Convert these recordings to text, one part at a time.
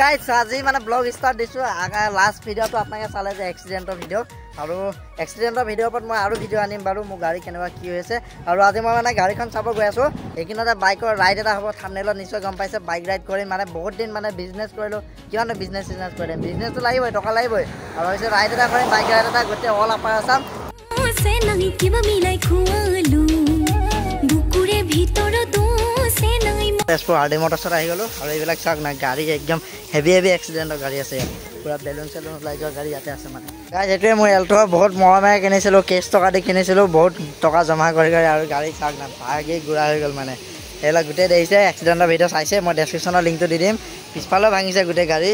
guys আজি মানে blog start দিছো লাস্ট ভিডিওটো আপনাকে চালে যে এক্সিডেন্টৰ ভিডিও আৰু এক্সিডেন্টৰ ভিডিওৰ ওপৰত মই আৰু ভিডিও আনিম বাৰু মোৰ গাড়ী কেনেকুৱা কি হৈছে আৰু আজি মই মানে গাড়ীখন চাব গৈ আছো এইকিনতে বাইকৰ ৰাইড এটা হ'ব থাম্বনেলত নিশ্চয় গম পাইছে বাইক ৰাইড কৰিম মানে বহুত দিন মানে বিজনেছ কৰিলো কিমান বিজনেছ কৰিম বিজনেছটো লাগিবই টকা লাগিবই আৰু হৈছে ৰাইড এটা কৰিম বাইক ৰাইড এটা গোটেই অল আপাৰ আসাম সে নাই কিবা মিলাই খুৱালো বুকুৰে ভিতৰতো সে নাই তেজপুৰ আৰডি মটৰ্ছত আহি গ'লো আৰু এইবিলাক চাওক না গাড়ী একদম হেভি এক্সিডেণ্টৰ গাড়ী আছে পুৰা বেলুন চেলুন ওলাই যোৱা গাড়ী ইয়াতে আছে মানে গাইজ এইটোৱে মই এল্টো বহুত মৰমেৰে কিনিছিলোঁ কেছ টকা দি কিনিছিলোঁ বহুত টকা জমা কৰি আৰু গাড়ী চাওক না ভাগি গুড়া হৈ গ'ল মানে এইবিলাক গোটেই দেখিছে এক্সিডেণ্টৰ ভিডিঅ' চাইছে মই ডেছক্ৰিপশ্যনৰ লিংকটো দি দিম পিছফালেও ভাঙিছে গোটেই গাড়ী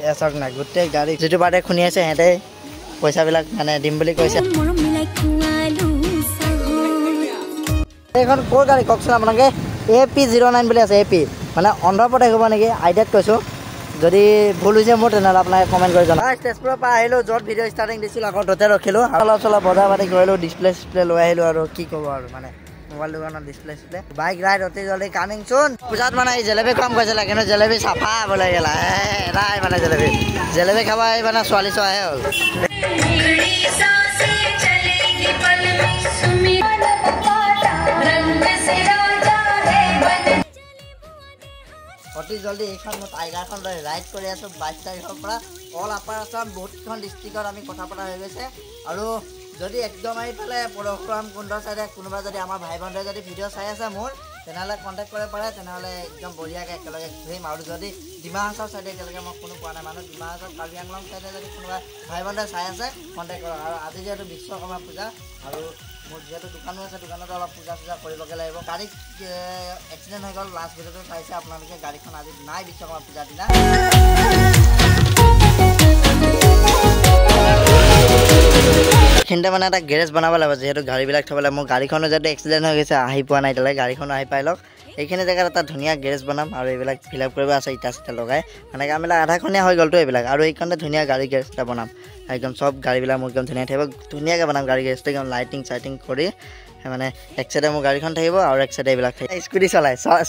এয়া চাওক না গোটেই গাড়ী যিটো পাৰ্টে খুনি আছে সিহঁতে পইচাবিলাক মানে দিম বুলি কৈছে এইখন ক'ৰ গাড়ী কওকচোন আপোনালোকে AP09 বুলি আছে AP মানে অন্ধ্ৰপ্ৰদেশ হ'ব নেকি আইডিয়াত কৈছোঁ যদি ভুল হৈছে মোৰ তেনেহ'লে আপোনালোকে কমেণ্ট কৰি জনাব তেজপুৰৰ পৰা আহিলোঁ য'ত ভিডিঅ' ষ্টাৰ্টিং দিছিলোঁ আকৌ ত'তে ৰখিলোঁ অলপ চলপ বজাৰ পাতি কৰিলোঁ ডিছপ্লে লৈ আহিলোঁ আৰু কি ক'ব আৰু মানে মোবাইল দোকানৰ ডিছপ্লে বাইক ৰাইড অতি জলদি কামিং চোন পূজাত মানে জেলেপি খাম কৈছিলে কিন্তু জেলেপি চাফা হ'বলৈ গ'লা নাই মানে জেলেপি খাব মানে ছোৱালী চোৱাহে হ'ল অতি জলদি এইখন মই টাইগাৰখন লৈ ৰাইড কৰি আছোঁ 22 তাৰিখৰ পৰা অল আপাৰ আছাম বহুতকেইখন ডিষ্ট্ৰিক্টত আমি কথা পতা হৈ গৈছে আৰু যদি একদম আহি পেলাই পৰশুৰাম কুণ্ডৰ চাইডে কোনোবা যদি আমাৰ ভাই ভণ্টিয়ে যদি ভিডিঅ' চাই আছে মোৰ তেনেহ'লে কণ্টেক্ট কৰিব পাৰে তেনেহ'লে একদম বঢ়িয়াকৈ একেলগে ঘূৰিম আৰু যদি ডিমা হাছাওৰ চাইডে একেলগে মই কোনো পোৱা নাই মানুহ ডিমা হাছাওৰ কাৰ্বি আংলং চাইডে যদি কোনোবা ভাই ভণ্টিয়ে চাই আছে কণ্টেক্ট কৰক আৰু আজি যিহেতু বিশ্বকৰ্মা পূজা আৰু মোৰ যিহেতু দোকানো আছে দোকানতে অলপ পূজা কৰিবগৈ লাগিব গাড়ী এক্সিডেণ্ট হৈ গ'ল লাষ্ট ভিডিঅ'টো চাইছে আপোনালোকে গাড়ীখন আজি নাই বিশ্বকৰ্মা পূজাৰ দিনা এইখিনিতে মানে এটা গেৰেজ বনাব লাগিব যিহেতু গাড়ীবিলাক থ'বলৈ মোৰ গাড়ীখনো যদি এক্সিডেণ্ট হৈ গৈছে আহি পোৱা নাই এতিয়ালৈকে গাড়ীখনো আহি পাই লওক এইখিনি জেগাত এটা ধুনীয়া গেৰেজ বনাম আৰু এইবিলাক ফিল আপ কৰিব আছে ইটা চিটা লগাই মানে কামবিলাক আধাখনীয়া হৈ গ'লতো এইবিলাক আৰু এইখনতে ধুনীয়া গাড়ী গেৰেজ এটা বনাম একদম চব গাড়ীবিলাক মোৰ একদম ধুনীয়া থাকিব ধুনীয়াকৈ বনাম গাড়ী গেৰেজটো একদম লাইটিং চাইটিং কৰি মানে এক চাইডে মোৰ গাড়ীখন থাকিব আৰু এক চাইডে এইবিলাক থাকিব স্কুটি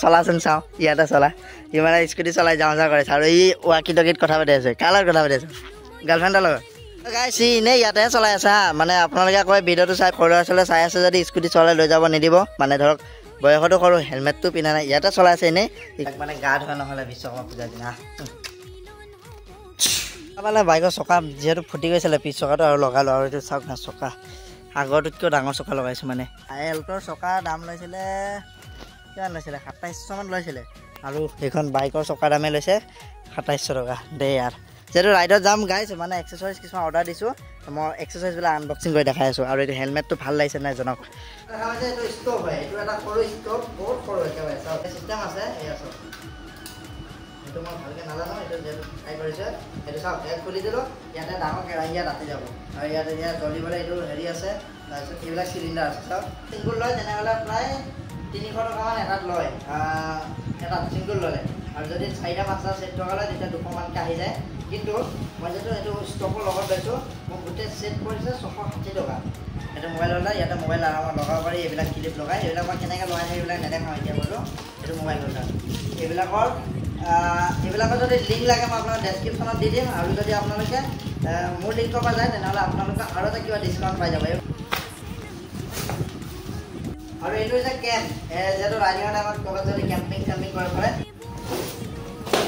চলাচোন চাওঁ ইয়াতে চলা ই মানে স্কুটি চলাই যাওঁ কৰিছে আৰু ই ৱাকি টকিত কথা পাতি আছে কাৰ লগত কথা পাতি আছে গাৰ্লফ্ৰেণ্ডৰ লগত গাইছ ই এনেই ইয়াতে চলাই আছে হা মানে আপোনালোকে কয় ভিডিঅ'টো চাই সৰু ল'ৰা ছোৱালীয়ে চাই আছে যদি স্কুটি চলাই লৈ যাব নিদিব মানে ধৰক বয়সতো সৰু হেলমেটটো পিন্ধা নাই ইয়াতে চলাই আছে এনেই মানে গা ধোৱা নহ'লে বিশ্বকৰ্মা পূজাৰ দিনা মানে বাইকৰ চকা যিহেতু ফুটি গৈছিলে পিছ চকাটো আৰু লগালোঁ আৰু এইটো চাওক না চকা আগৰটোতকৈও ডাঙৰ চকা লগাইছোঁ মানে এল্টৰ চকাৰ দাম লৈছিলে কিমান লৈছিলে 2700 মান লৈছিলে আৰু সেইখন বাইকৰ চকাৰ দামে লৈছে 2700 টকা দে ইয়াৰ যিহেতু ৰাইডত যাম গাইছ মানে এক্সেচৰিজ কিছুমান অৰ্ডাৰ দিছোঁ মই এক্সেচৰিজবিলাক আনবক্সিং কৰি দেখাই আছোঁ আৰু এইটো হেলমেটটো ভাল লাগিছে নাই জনক এইটো ষ্টভ হয় এইটো এটা সৰু ষ্টভ বহুত সৰু একেবাৰে চাওক চিষ্টেম আছে এয়া চাওক এইটো মই ভালকৈ নাজানো এইটো যিহেতু ট্ৰাই কৰিছে এইটো চাওক এক খুলি দিলোঁ ইয়াতে ডাঙৰ কেৰাহী ইয়াত ৰাতি যাব আৰু ইয়াত এতিয়া জ্বলিবলৈ এইটো হেৰি আছে তাৰপিছত এইবিলাক চিলিণ্ডাৰ আছে চাওক চিংগুল লয় তেনেহ'লে প্ৰায় 300 টকামান এটাত লয় এটাত চিংগুল ল'লে আৰু যদি 4টা 5টা ছেট টকা লয় তেতিয়া 200 মানকৈ আহি যায় কিন্তু মই যিহেতু এইটো ষ্টভৰ লগত লৈছোঁ মোক গোটেই ছেট পৰিছে 660 টকা এইটো মোবাইল ল'লে ইয়াতে মোবাইল আৰামত লগাব পাৰি এইবিলাক ক্লিপ লগাই এইবিলাক মই কেনেকৈ লগাই থাকে এইবিলাক নেদেখাওঁ এতিয়া বোলো এইটো মোবাইল ল'লে এইবিলাকৰ যদি লিংক লাগে মই আপোনাক ডেছক্ৰিপশ্যনত দি দিম আৰু যদি আপোনালোকে মোৰ লিংকৰ পৰা যায় তেনেহ'লে আপোনালোকে আৰু এটা কিবা ডিছকাউণ্ট পাই যাব আৰু এইটো হৈছে কেম্প যিহেতু ৰাইডিঙৰ টাইমত ক'ৰবাত যদি কেম্পিং কৰিব পাৰে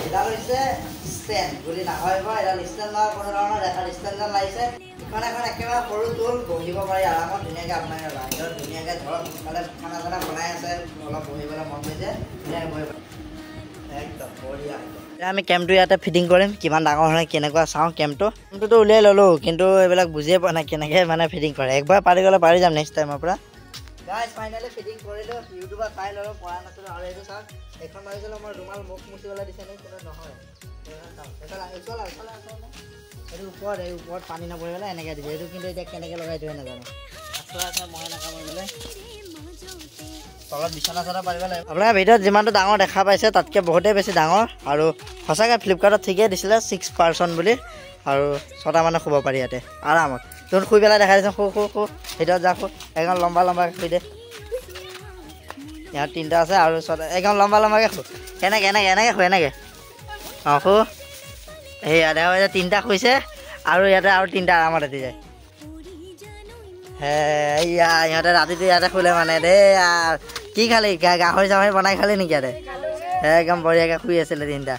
এডাল হৈছে ষ্টেণ্ড বুলি নাভাবিব এডাল ষ্টেণ্ড নহয় কোনো ধৰণৰ দেখাৰ ষ্টেণ্ড যেন লাগিছে এখন একেবাৰে সৰু টুল বহিব পাৰি আৰামত ধুনীয়াকৈ আপোনালোকে ৰাইডত ধুনীয়াকৈ ধৰক সোনকালে খানা চানা বনাই আছে অলপ বহিবলৈ মন গৈছে ধুনীয়াকৈ বহিব একদম বঢ়িয়া আমি কেম্পটো ইয়াতে ফিটিং কৰিম কিমান ডাঙৰ হয় কেনেকুৱা চাওঁ কেম্পটোতো উলিয়াই ল'লোঁ কিন্তু এইবিলাক বুজিয়ে পোৱা নাই কেনেকৈ মানে ফিটিং কৰে একবাৰ পাৰি গ'লে পাৰি যাম নেক্সট টাইমৰ পৰা গাইজ ফাইনেলি ফিটিং কৰিলোঁ ইউটিউবত চাই ল'লোঁ পৰা নাছিলোঁ আৰু এইটো চাওক এইখন ভাবিছিলোঁ মই ৰুমাল মুখ মুচিবলৈ দিছে নেকি কিন্তু নহয় এইটো ওপৰত পানী নপৰিবলৈ এনেকৈ দিছে এইটো কিন্তু এতিয়া কেনেকৈ লগাই দিওঁ নাজানো আছে মই নাকামৰিবলৈ তলত বিচনা চাদৰ পাৰিব লাগিব আপোনাৰ ভিডিঅ'ত যিমানটো ডাঙৰ দেখা পাইছে তাতকৈ বহুতেই বেছি ডাঙৰ আৰু সঁচাকৈ ফ্লিপকাৰ্টত ঠিকেই দিছিলে 6 পাৰ্চন বুলি আৰু 6টা মানুহ শুব পাৰি ইয়াতে আৰামত তোৰ শুই পেলাই দেখাই দিছোঁ শু ভিতৰত যা একদম লম্বা শুই দে ইয়াত 3টা আছে আৰু একদম লম্বা শু এনেকৈ শু এনেকৈ শু এই ইয়াতে তিনিটা শুইছে আৰু ইয়াতে আৰু তিনিটা আৰামত ৰাতি যায় ইয়া ইহঁতে ৰাতিটো ইয়াতে শুলে মানে দেই কি খালি গাহৰি চাহৰি বনাই খালি নেকি ইয়াতে একদম বঢ়িয়াকৈ শুই আছিলে তিনিটা